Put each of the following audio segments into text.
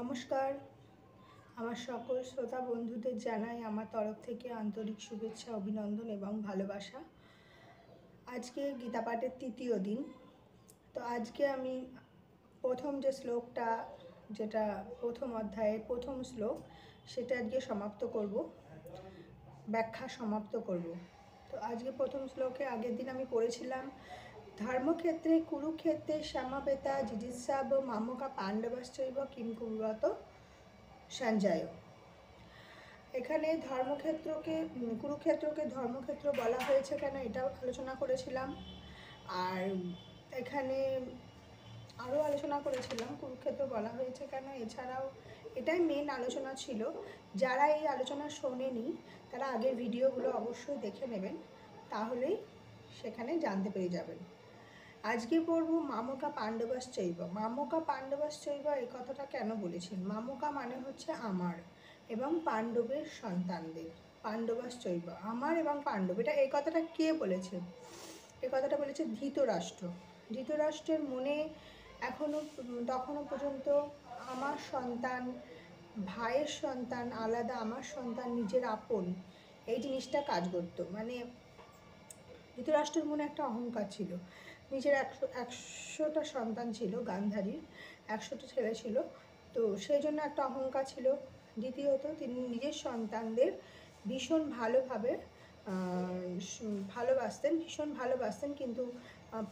নমস্কার, আমার সকল শ্রোতা বন্ধুদের জানাই আমার তরফ থেকে আন্তরিক শুভেচ্ছা, অভিনন্দন এবং ভালোবাসা। আজকে গীতা পাঠের তৃতীয় দিন। তো আজকে আমি প্রথম যে শ্লোকটা, যেটা প্রথম অধ্যায়ের প্রথম শ্লোক, সেটা আজকে সমাপ্ত করব, ব্যাখ্যা সমাপ্ত করব। তো আজকে প্রথম শ্লোকে আগের দিন আমি পড়েছিলাম, ধর্মক্ষেত্রে কুরুক্ষেত্রে শ্যামাপেতা জিজিৎসাব মামকা পাণ্ডবাশ্চৈব কিম কুর্বত সঞ্জয়। এখানে কুরুক্ষেত্রকে ধর্মক্ষেত্র বলা হয়েছে কেন, এটাও আলোচনা করেছিলাম। আর এখানে আরও আলোচনা করেছিলাম কুরুক্ষেত্র বলা হয়েছে কেন, এছাড়াও এটাই মেন আলোচনা ছিল। যারা এই আলোচনা শোনেনি তারা আগের ভিডিওগুলো অবশ্যই দেখে নেবেন, তাহলেই সেখানে জানতে পেরে যাবেন। আজকে পড়ব মামকা পাণ্ডবাশ্চৈব। মামকা পাণ্ডবাশ্চৈব এই কথাটা কেন বলেছেন? মামকা মানে হচ্ছে আমার এবং পাণ্ডবের সন্তানদের। পাণ্ডবাশ্চৈব আমার এবং পাণ্ডব, এই কথাটা কে বলেছে? এই কথাটা বলেছে ধৃতরাষ্ট্র। ধৃতরাষ্ট্রের মনে তখনও পর্যন্ত আমার সন্তান, ভাইয়ের সন্তান আলাদা, আমার সন্তান নিজের আপন, এই জিনিসটা কাজ করতো। মানে ধৃতরাষ্ট্রের মনে একটা অহংকার ছিল। নিজের 100টা সন্তান ছিল, গান্ধারীর 100টা ছেলে ছিল, তো সেই জন্য একটা অহংকার ছিল। দ্বিতীয়ত তিনি নিজের সন্তানদের ভীষণ ভীষণ ভালোবাসতেন, কিন্তু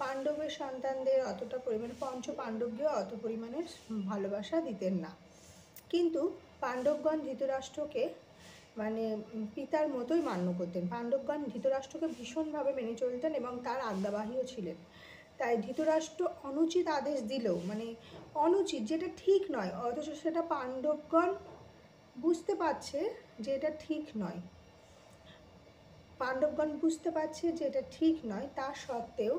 পাণ্ডবের সন্তানদের অতটা পরিমাণে, পঞ্চ পাণ্ডবকেও অত পরিমাণে ভালোবাসা দিতেন না। কিন্তু পাণ্ডবগণ ধৃতরাষ্ট্রকে মানে পিতার মতোই মান্য করতেন। পাণ্ডবগণ ধৃতরাষ্ট্রকে ভীষণভাবে মেনে চলতেন এবং তার আজ্ঞাবাহীও ছিলেন। তাই ধৃতরাষ্ট্র অনুচিত আদেশ দিলেও, মানে অনুচিত, যেটা ঠিক নয়, অথচ সেটা পাণ্ডবগণ বুঝতে পারছে যে এটা ঠিক নয়, তা সত্ত্বেও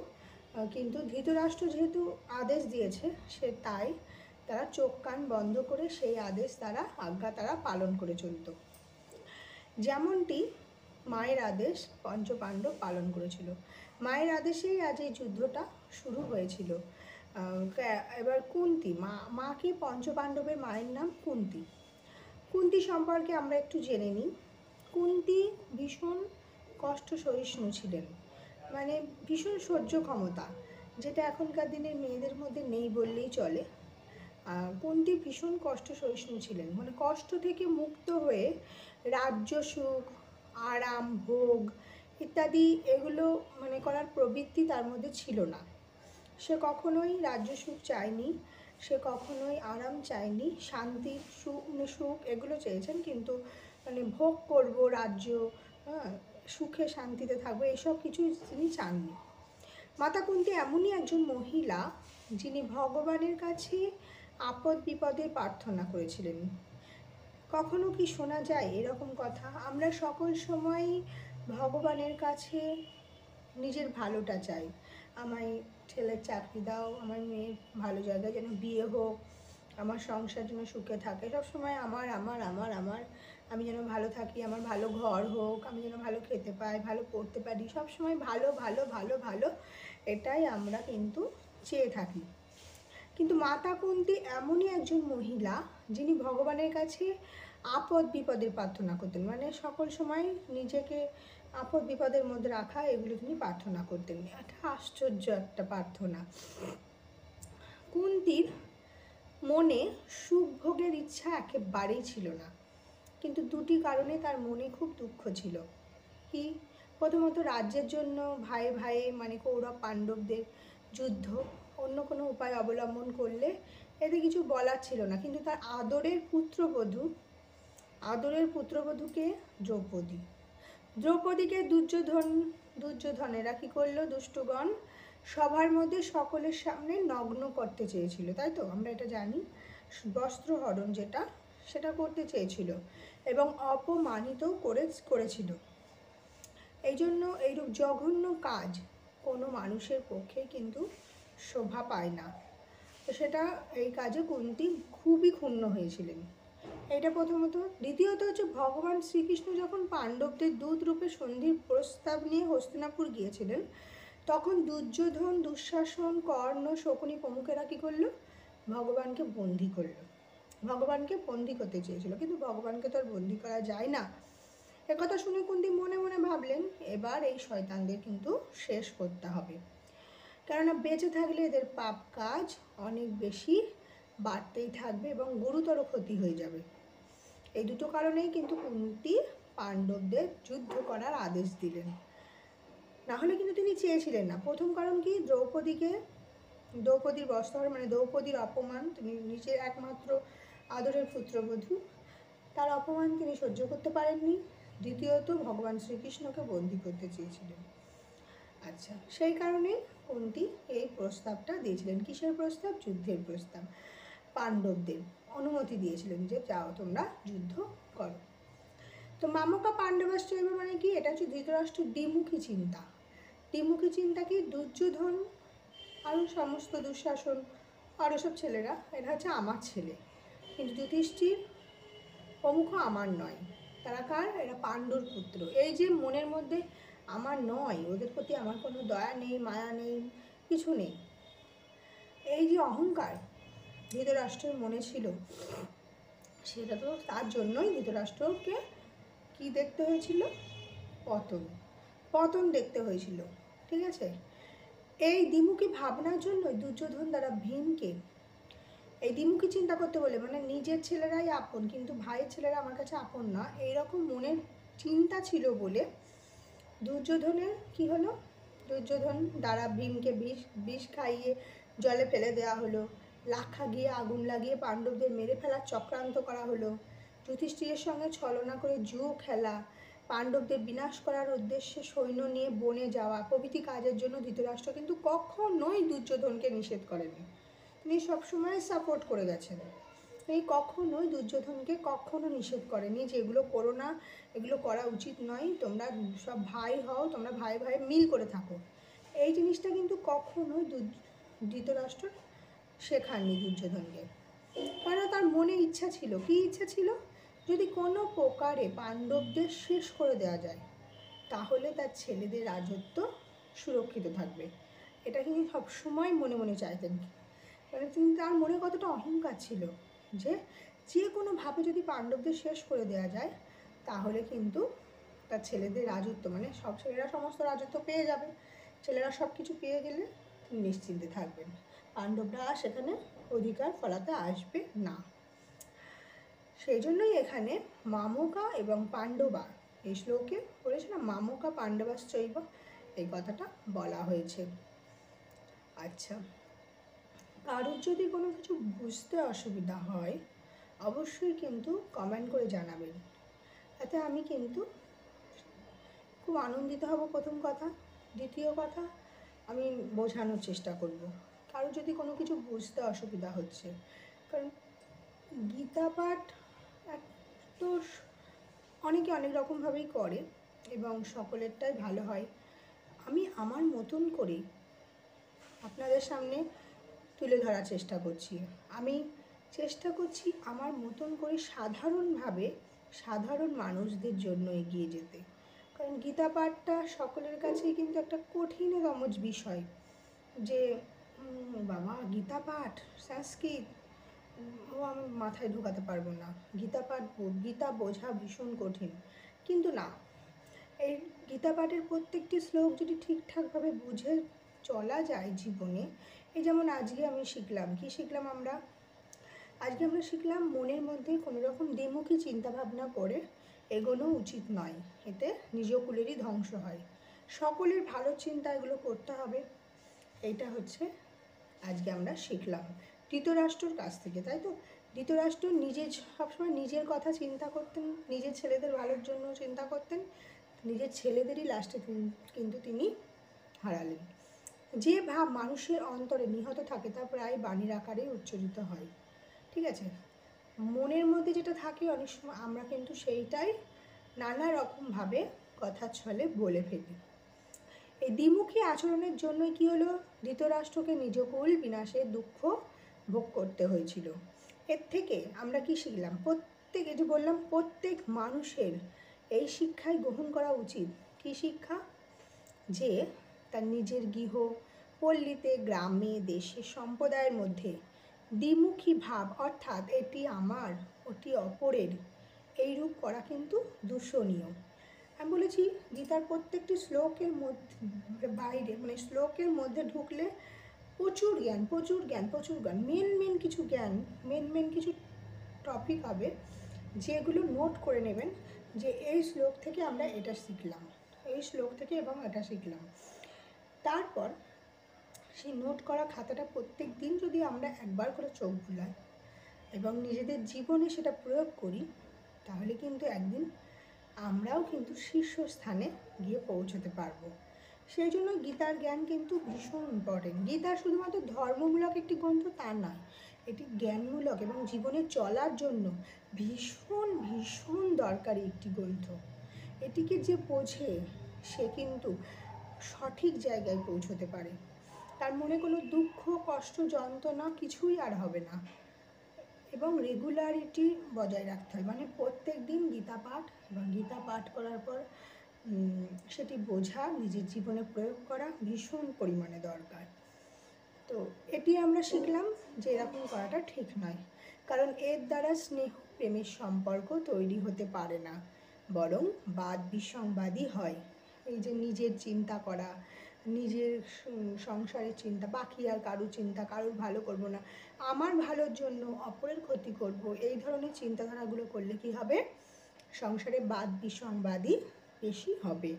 কিন্তু ধৃতরাষ্ট্র যেহেতু আদেশ দিয়েছে, তাই তারা চোখ কান বন্ধ করে সেই আদেশ, আজ্ঞা তারা পালন করে চলত। যেমনটি মায়ের আদেশ পঞ্চপাণ্ডব পালন করেছিল। মায়ের আদেশেই আজ এই যুদ্ধটা শুরু হয়েছিল। এবার কুন্তী, মা কি? পঞ্চপাণ্ডবের মায়ের নাম কুন্তী। কুন্তী সম্পর্কে আমরা একটু জেনে নিই। কুন্তী ভীষণ কষ্ট সহিষ্ণু ছিলেন, মানে ভীষণ সহ্য ক্ষমতা, যেটা এখনকার দিনের মেয়েদের মধ্যে নেই বললেই চলে। কুন্তী ভীষণ কষ্ট সহিষ্ণু ছিলেন, মানে কষ্ট থেকে মুক্ত হয়ে রাজ্য সুখ, আরাম, ভোগ ইত্যাদি এগুলো মানে করার প্রবৃত্তি তার মধ্যে ছিল না। সে কখনোই রাজ্য সুখ চায়নি, সে কখনোই আরাম চায়নি, শান্তি সুখ এগুলো চেয়েছেন, কিন্তু মানে ভোগ করব, রাজ্য, সুখে শান্তিতে থাকবো, এসব কিছুই তিনি চাননি। মাতা কুন্তী এমনই একজন মহিলা যিনি ভগবানের কাছে আপদ বিপদে প্রার্থনা করেছিলেন। কখনো কি শোনা যায় এরকম কথা? আমরা সকল সময় ভগবানের কাছে নিজের ভালোটা চাই। আমায় ছেলের চাকরি দাও, আমার মেয়ের ভালো জায়গায় যেন বিয়ে হোক, আমার সংসার যেন সুখে থাকে, সবসময় আমার আমার আমার আমার আমি যেন ভালো থাকি, আমার ভালো ঘর হোক, আমি যেন ভালো খেতে পাই, ভালো পড়তে পারি, সবসময় ভালো ভালো ভালো ভালো, এটাই আমরা কিন্তু চেয়ে থাকি। কিন্তু মাতা কুন্তী এমনই একজন মহিলা যিনি ভগবানের কাছে আপদ বিপদের প্রার্থনা করতেন, মানে সকল সময় নিজেকে আপদ বিপদের মধ্যে রাখা, এগুলো তিনি প্রার্থনা করতেন। একটা আশ্চর্য একটা প্রার্থনা। কুন্তীর মনে সুখ ভোগের ইচ্ছা একেবারেই ছিল না, কিন্তু দুটি কারণে তার মনে খুব দুঃখ ছিল। কি? প্রথমত রাজ্যের জন্য ভাইয়ে ভাইয়ে, মানে কৌরব পাণ্ডবদের যুদ্ধ, অন্য কোনো উপায় অবলম্বন করলে এতে কিছু বলার ছিল না। কিন্তু তার আদরের পুত্রবধূকে দ্রৌপদীকে দুর্যোধনেরা কি করলো? দুষ্টগণ সবার মধ্যে সকলের সামনে নগ্ন করতে চেয়েছিল, তাই তো আমরা এটা জানি, বস্ত্রহরণ সেটা করতে চেয়েছিল এবং অপমানিতও করেছিল। এই জন্য এইরূপ জঘন্য কাজ কোনো মানুষের পক্ষে কিন্তু শোভা পায় না। তো এই কাজে কুন্তী খুবই ক্ষুণ্ণ হয়েছিলেন, এটা প্রথমত। দ্বিতীয়ত হচ্ছে, ভগবান শ্রীকৃষ্ণ যখন পাণ্ডবদের দূত রূপে সন্ধির প্রস্তাব নিয়ে হস্তিনাপুর গিয়েছিলেন, তখন দুর্যোধন, দুঃশাসন, কর্ণ, শকুনি প্রমুখেরা কী করলো? ভগবানকে বন্দি করলো। ভগবানকে বন্দি করতে চেয়েছিল, কিন্তু ভগবানকে তো আর বন্দি করা যায় না। একথা শুনে কুন্তী মনে মনে ভাবলেন এবার এই শয়তানদের কিন্তু শেষ করতে হবে, কেননা বেঁচে থাকলে এদের পাপ কাজ অনেক বেশি বাড়তেই থাকবে এবং গুরুতর ক্ষতি হয়ে যাবে। এই দুটো কারণেই কিন্তু কুন্তী পাণ্ডবদের যুদ্ধ করার আদেশ দিলেন। না হলে কিন্তু তিনি চেয়েছিলেন না। প্রথম কারণ কি, দ্রৌপদীর বস্ত্রহরণ, মানে দ্রৌপদীর অপমান, তিনি নিজের একমাত্র আদরের পুত্রবধূ, তার অপমান তিনি সহ্য করতে পারেননি। দ্বিতীয়ত ভগবান শ্রীকৃষ্ণকে বন্দি করতে চেয়েছিলেন। আচ্ছা, সেই কারণেই কুন্তী এই প্রস্তাবটা দিয়েছিলেন। কিসের প্রস্তাব? যুদ্ধের প্রস্তাব। পাণ্ডবদের অনুমতি দিয়েছিলেন যে যাও তোমরা যুদ্ধ করো। তো মামকা পাণ্ডবাশ্চৈব মানে কি? এটা হচ্ছে ধৃতরাষ্ট্রের দ্বিমুখী চিন্তা। দ্বিমুখী চিন্তা কি? দুর্যোধন আরও সমস্ত দুঃশাসন আরও সব ছেলেরা, এটা হচ্ছে আমার ছেলে, কিন্তু যুধিষ্ঠির প্রমুখ আমার নয়। তারা কার? এরা পাণ্ডুর পুত্র। এই যে মনের মধ্যে আমার নয়, ওদের প্রতি আমার কোনো দয়া নেই, মায়া নেই, কিছু নেই, এই যে অহংকার ধৃতরাষ্ট্রের মনে ছিল, সেটা তো তার জন্যই ধৃতরাষ্ট্রকে কি দেখতে হয়েছিল? পতন দেখতে হয়েছিল। ঠিক আছে, এই দ্বিমুখী ভাবনার জন্য দুর্যোধন দ্বারা ভীমকে এই দ্বিমুখী চিন্তা করতে বলে, মানে নিজের ছেলেরাই আপন কিন্তু ভাইয়ের ছেলেরা আমার কাছে আপন না, এইরকম মনের চিন্তা ছিল বলে দুর্যোধনের কি হলো? দুর্যোধন দ্বারা ভীমকে বিষ খাইয়ে জলে ফেলে দেওয়া হলো, লাখা গিয়ে আগুন লাগিয়ে পাণ্ডবদের মেরে ফেলার চক্রান্ত করা হলো, যুধিষ্ঠিরের সঙ্গে ছলনা করে জুয়ো খেলা, পাণ্ডবদের বিনাশ করার উদ্দেশ্যে সৈন্য নিয়ে বনে যাওয়া প্রভৃতি কাজের জন্য ধৃতরাষ্ট্র কিন্তু কখনোই দুর্যোধনকে নিষেধ করেনি। তিনি সবসময় সাপোর্ট করে গেছেন। এই কখনোই দুর্যোধনকে কখনো নিষেধ করেনি যে এগুলো করো না, এগুলো করা উচিত নয়, তোমরা সব ভাই হও, তোমরা ভাই ভাই মিল করে থাকো। এই জিনিসটা কিন্তু কখনোই ধৃতরাষ্ট্র শেখাননি দুর্যোধনকে। কারণ তার মনে ইচ্ছা ছিল, কি ইচ্ছা ছিল? যদি কোনো প্রকারে পাণ্ডবদের শেষ করে দেওয়া যায় তাহলে তার ছেলেদের রাজত্ব সুরক্ষিত থাকবে। এটা কিন্তু সবসময় মনে মনে চাইতেন। মানে তিনি, তার মনে কতটা অহংকার ছিল যে যে কোনোভাবে যদি পাণ্ডবদের শেষ করে দেওয়া যায় তাহলে কিন্তু তার ছেলেদের রাজত্ব, মানে সব ছেলেরা সমস্ত রাজত্ব পেয়ে যাবে, ছেলেরা সব কিছু পেয়ে গেলে তিনি নিশ্চিন্তে থাকবেন, পাণ্ডবরা সেখানে অধিকার ফলাতে আসবে না। সেই জন্যই এখানে মামকা এবং পাণ্ডবা, এই শ্লোকে বলেছে না মামকা পাণ্ডবাশ্চৈব, এই কথাটা বলা হয়েছে। আচ্ছা, কারোর যদি কোনো কিছু বুঝতে অসুবিধা হয় অবশ্যই কিন্তু কমেন্ট করে জানাবেন, তাতে আমি কিন্তু খুব আনন্দিত হব। প্রথম কথা। দ্বিতীয় কথা, আমি বোঝানোর চেষ্টা করব কারো যদি কোনো কিছু বুঝতে অসুবিধা হচ্ছে। কারণ গীতা পাঠ তো অনেকে অনেক রকমভাবেই করে এবং সকলেরটাই ভালো হয়। আমি আমার মতন করে আপনাদের সামনে তুলে ধরার চেষ্টা করছি। আমি চেষ্টা করছি আমার মতন করে সাধারণভাবে সাধারণ মানুষদের জন্য এগিয়ে যেতে। কারণ গীতা পাঠটা সকলের কাছেই কিন্তু একটা কঠিনতম বিষয়, যে বাবা গীতা পাঠ সংস্কৃত, ও আমি মাথায় ঢোকাতে পারবো না, গীতা বোঝা ভীষণ কঠিন। কিন্তু না, এই গীতা পাঠের প্রত্যেকটি শ্লোক যদি ঠিকঠাকভাবে বুঝে চলা যায় জীবনে, এই যেমন আজকে আমি শিখলাম, কি শিখলাম আমরা? আজকে আমরা শিখলাম মনের মধ্যে কোনো রকম দ্বিমুখী চিন্তাভাবনা করে এগোনো উচিত নয়, এতে নিজ কুলেরই ধ্বংস হয়, সকলের ভালো চিন্তা এগুলো করতে হবে। এইটা হচ্ছে আজকে আমরা শিখলাম ধৃতরাষ্ট্রর কাছ থেকে, তাই তো? ধৃতরাষ্ট্র সবসময় নিজের কথা চিন্তা করতেন, নিজের ছেলেদের ভালোর জন্য চিন্তা করতেন, নিজের ছেলেদেরই লাস্টে কিন্তু তিনি হারালেন। যে ভাব মানুষের অন্তরে নিহত থাকে তা প্রায় বাণীর আকারে উচ্চারিত হয়। ঠিক আছে, মনের মধ্যে যেটা থাকে অনেক সময় আমরা কিন্তু সেইটাই নানা রকমভাবে কথার ছলে বলে ফেলি। এই দ্বিমুখী আচরণের জন্যই কি হলো? ধৃতরাষ্ট্রকে নিজ কুল বিনাশের দুঃখ ভোগ করতে হয়েছিল। এর থেকে আমরা কি শিখলাম? যে বললাম প্রত্যেক মানুষের এই শিক্ষাই গ্রহণ করা উচিত। কি শিক্ষা? যে তার নিজের গৃহ, পল্লীতে, গ্রামে, দেশে, সম্প্রদায়ের মধ্যে দ্বিমুখী ভাব, অর্থাৎ এটি আমার ওটি অপরের, এইরূপ করা কিন্তু দূষণীয়। আমি বলেছি গীতার প্রত্যেকটি শ্লোকের মধ্যে বাইরে মানে শ্লোকের মধ্যে ঢুকলে প্রচুর জ্ঞান, প্রচুর জ্ঞান, প্রচুর জ্ঞান, মেন কিছু জ্ঞান, মেন কিছু টপিক হবে যেগুলো নোট করে নেবেন যে এই শ্লোক থেকে আমরা এটা শিখলাম, এই শ্লোক থেকে এবং এটা শিখলাম। তারপর সেই নোট করা খাতাটা প্রত্যেক দিন যদি আমরা একবার করে চোখ বুলাই এবং নিজেদের জীবনে সেটা প্রয়োগ করি, তাহলে কিন্তু একদিন আমরাও কিন্তু শীর্ষস্থানে গিয়ে পৌঁছতে পারবো। সেই জন্য গীতার জ্ঞান কিন্তু ভীষণ ইম্পর্টেন্ট। গীতা শুধুমাত্র ধর্মমূলক একটি গ্রন্থ তা নয়, এটি জ্ঞানমূলক এবং জীবনে চলার জন্য ভীষণ দরকারি একটি গ্রন্থ। এটিকে যে বোঝে সে কিন্তু সঠিক জায়গায় পৌঁছতে পারে, তার মনে কোনো দুঃখ, কষ্ট, যন্ত্রণা কিছুই আর হবে না। এবং রেগুলারিটি বজায় রাখতে হয়, মানে প্রত্যেক দিন গীতা পাঠ এবং গীতা পাঠ করার পর সেটি বোঝা, নিজের জীবনে প্রয়োগ করা ভীষণ পরিমাণে দরকার। তো এটি আমরা শিখলাম যে এরকম করাটা ঠিক নয়, কারণ এর দ্বারা স্নেহ প্রেমের সম্পর্ক তৈরি হতে পারে না, বরং বাদ বিসংবাদী হয়। এই যে নিজের চিন্তা করা, নিজের সংসারের চিন্তা, বাকি আর কারোর চিন্তা, কারোর ভালো করব না, আমার ভালোর জন্য অপরের ক্ষতি করব, এই ধরনের চিন্তাধারাগুলো করলে কি হবে, সংসারে বাদ বিসংবাদী বেশি হবে,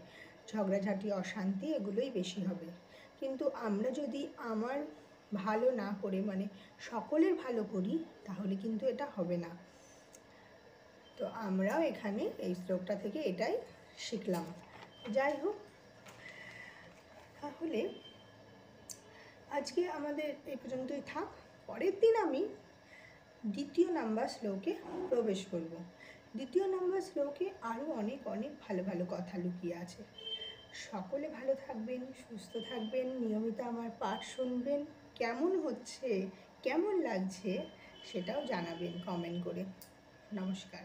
ঝগড়াঝাঁটি, অশান্তি এগুলোই বেশি হবে। কিন্তু আমরা যদি আমার ভালো না করে মানে সকলের ভালো করি, তাহলে কিন্তু এটা হবে না। তো আমরাও এখানে এই শ্লোকটা থেকে এটাই শিখলাম। যাই হোক, তাহলে আজকে আমাদের এই পর্যন্তই থাক। পরের দিন আমি দ্বিতীয় নাম্বার শ্লোকে প্রবেশ করব। দ্বিতীয় নাম্বার শ্লোকে আরও অনেক ভালো কথা লুকিয়ে আছে। সকলে ভালো থাকবেন, সুস্থ থাকবেন, নিয়মিত আমার পাঠ শুনবেন, কেমন হচ্ছে, কেমন লাগছে সেটাও জানাবেন কমেন্ট করে। নমস্কার।